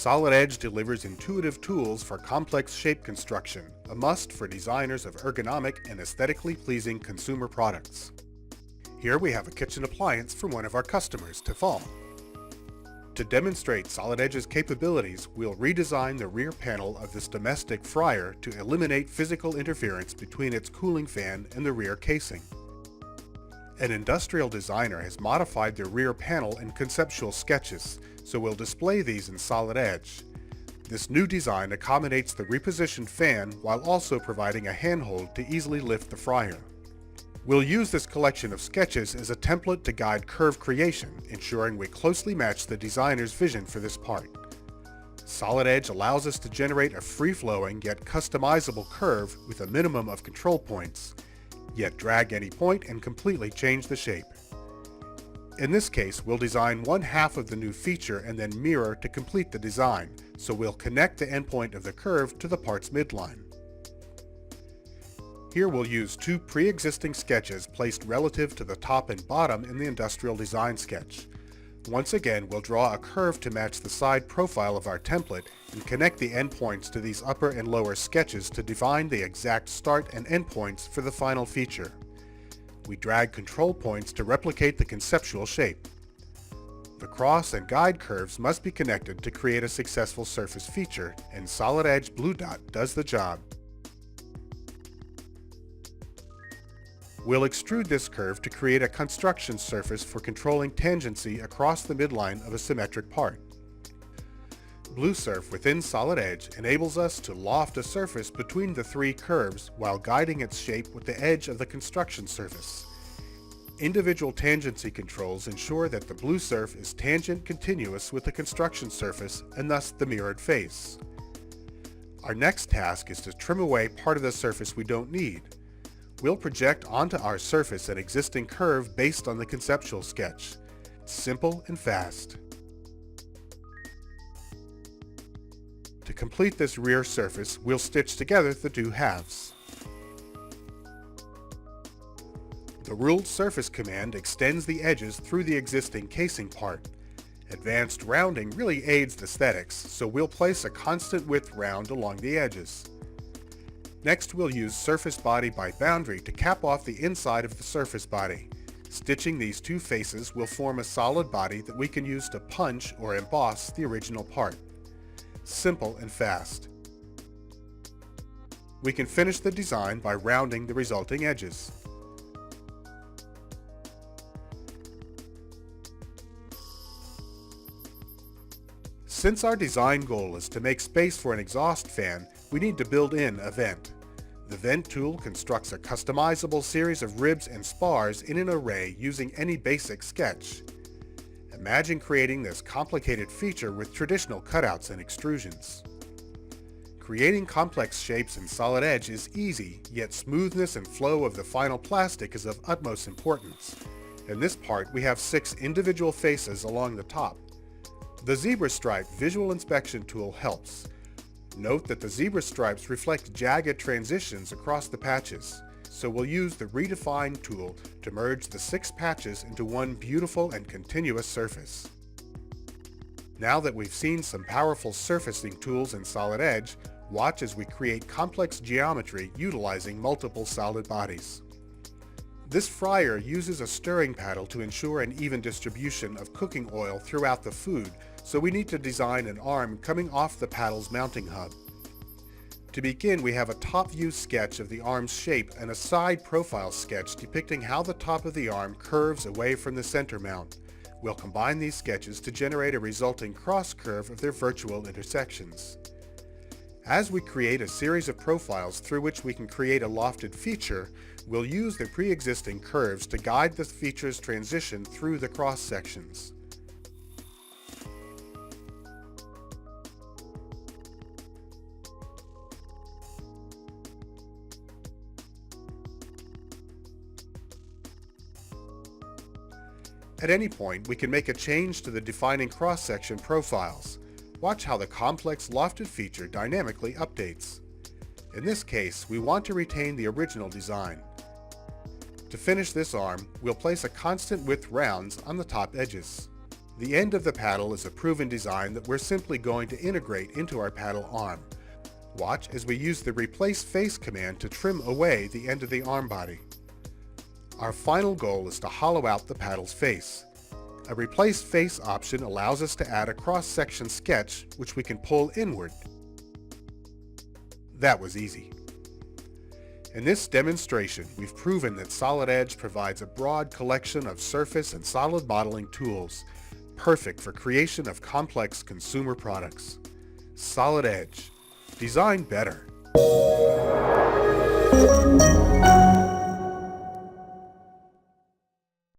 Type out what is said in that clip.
Solid Edge delivers intuitive tools for complex shape construction, a must for designers of ergonomic and aesthetically pleasing consumer products. Here we have a kitchen appliance from one of our customers, Tefal. To demonstrate Solid Edge's capabilities, we'll redesign the rear panel of this domestic fryer to eliminate physical interference between its cooling fan and the rear casing. An industrial designer has modified the rear panel in conceptual sketches, so we'll display these in Solid Edge. This new design accommodates the repositioned fan while also providing a handhold to easily lift the fryer. We'll use this collection of sketches as a template to guide curve creation, ensuring we closely match the designer's vision for this part. Solid Edge allows us to generate a free-flowing yet customizable curve with a minimum of control points, yet drag any point and completely change the shape. In this case, we'll design one half of the new feature and then mirror to complete the design, so we'll connect the endpoint of the curve to the part's midline. Here we'll use two pre-existing sketches placed relative to the top and bottom in the industrial design sketch. Once again, we'll draw a curve to match the side profile of our template and connect the endpoints to these upper and lower sketches to define the exact start and endpoints for the final feature. We drag control points to replicate the conceptual shape. The cross and guide curves must be connected to create a successful surface feature, and Solid Edge Blue Dot does the job. We'll extrude this curve to create a construction surface for controlling tangency across the midline of a symmetric part. BlueSurf within Solid Edge enables us to loft a surface between the three curves while guiding its shape with the edge of the construction surface. Individual tangency controls ensure that the BlueSurf is tangent continuous with the construction surface and thus the mirrored face. Our next task is to trim away part of the surface we don't need. We'll project onto our surface an existing curve based on the conceptual sketch. Simple and fast. To complete this rear surface, we'll stitch together the two halves. The ruled surface command extends the edges through the existing casing part. Advanced rounding really aids aesthetics, so we'll place a constant width round along the edges. Next, we'll use surface body by boundary to cap off the inside of the surface body. Stitching these two faces will form a solid body that we can use to punch or emboss the original part. Simple and fast. We can finish the design by rounding the resulting edges. Since our design goal is to make space for an exhaust fan, we need to build in a vent. The vent tool constructs a customizable series of ribs and spars in an array using any basic sketch. Imagine creating this complicated feature with traditional cutouts and extrusions. Creating complex shapes in Solid Edge is easy, yet smoothness and flow of the final plastic is of utmost importance. In this part, we have 6 individual faces along the top. The zebra stripe visual inspection tool helps. Note that the zebra stripes reflect jagged transitions across the patches, so we'll use the Redefine tool to merge the 6 patches into one beautiful and continuous surface. Now that we've seen some powerful surfacing tools in Solid Edge, watch as we create complex geometry utilizing multiple solid bodies. This fryer uses a stirring paddle to ensure an even distribution of cooking oil throughout the food, so we need to design an arm coming off the paddle's mounting hub. To begin, we have a top view sketch of the arm's shape and a side profile sketch depicting how the top of the arm curves away from the center mount. We'll combine these sketches to generate a resulting cross curve of their virtual intersections. As we create a series of profiles through which we can create a lofted feature, we'll use the pre-existing curves to guide the feature's transition through the cross sections. At any point, we can make a change to the defining cross-section profiles. Watch how the complex lofted feature dynamically updates. In this case, we want to retain the original design. To finish this arm, we'll place a constant width rounds on the top edges. The end of the paddle is a proven design that we're simply going to integrate into our paddle arm. Watch as we use the Replace Face command to trim away the end of the arm body. Our final goal is to hollow out the paddle's face. A Replace Face option allows us to add a cross-section sketch which we can pull inward. That was easy. In this demonstration, we've proven that Solid Edge provides a broad collection of surface and solid modeling tools, perfect for creation of complex consumer products. Solid Edge. Design better.